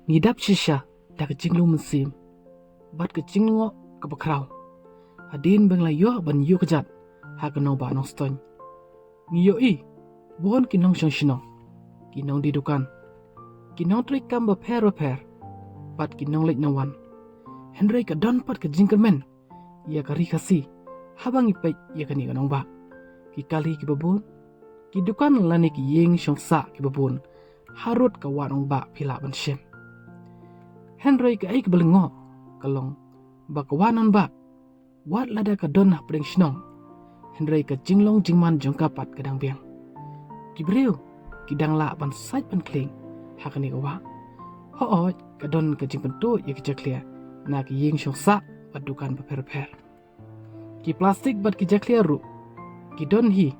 ngidap shisha da ka jinglu musim bat ka jinglungo ka bakraw adin bangla yo ban yo kajat ha ka no ba Nongstoin ngiyo bon ki nong shino ki nong di dukan ki nong tri kam ba per pat ki nong lek nawan Henry ka don pat ka jingkermen ya ka ri khasi habang ipek ya ka ni ka nong ba ki kali ki babun ki dukan lani ki yeng shongsa ki babun harut ka wanong ba pila ban shem Henry ka ai ka Lyngngoh kalong ba ka wanan ba wat lada ka don pring shnong Henry ka jinglong jingman jongkapat kadang biang ki breu ki dang la ban sait ban kling hakani ka wa ho ka don ka jing pentu ya ki jaklia na ki yeng shongsa bat dukan ba per ki plastik bat ki jaklia ru ki don hi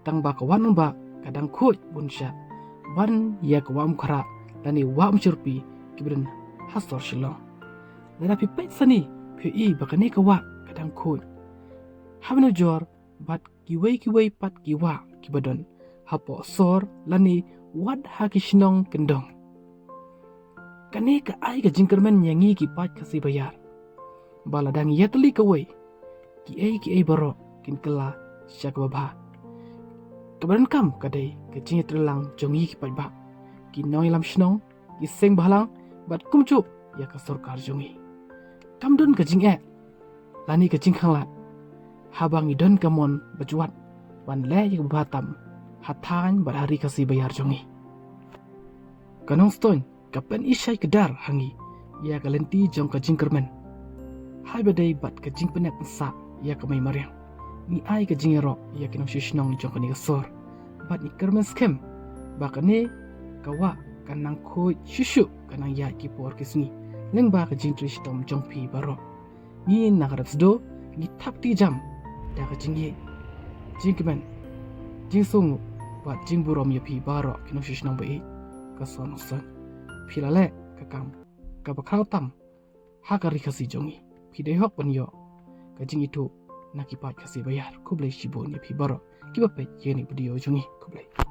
tang ba ka wanan ba kadang khoj bunsha ban ya ka wam khara lani wam churpi kibren hasor shilo lada pi pet sani pi bakane ka wa kadang khoj habno jor bat ki wei pat ki wa ki badon hapo sor lani wad ha ki shnong kendong kane ka ai ka jingkermen yangi ki pat kasi bayar baladang yatli ka wei ki ai baro kin kala syak baba kabaran kam kadai ka jing trelang jongi ki pat ba ki noi lam shnong ki seng balang bat kumchu ya ka sarkar jongi kamdon ka jing lani ka jing khangla habang idon kamon bajuat wan le yak batam hatan barhari kasi bayar jongi Nongstoin kapen isai kedar hangi ya ka lenti jong ka jingkermen hai badai bat ka jing penek pensa ya ka mai mariang ni ai ka jingero ya kinong shishnong jong ka ni sor bat ni kermen skem bakane kawa kanang khoi shushu kanang ya ki por kisni leng ba ka jing trishtom jong pi baro ni nagarap sdo ni thap ti jam da ka jingye jingkemen jingsung bat jingburom ya pi baro kinong shishnong bai ka son son pilale ka kam ka bakraw tam ha ka ri khasi jongi pidai hok ban yo ka jing itu nakipat kasi bayar kublai shibon ya pi baro kiba pe yeni video jongi kublai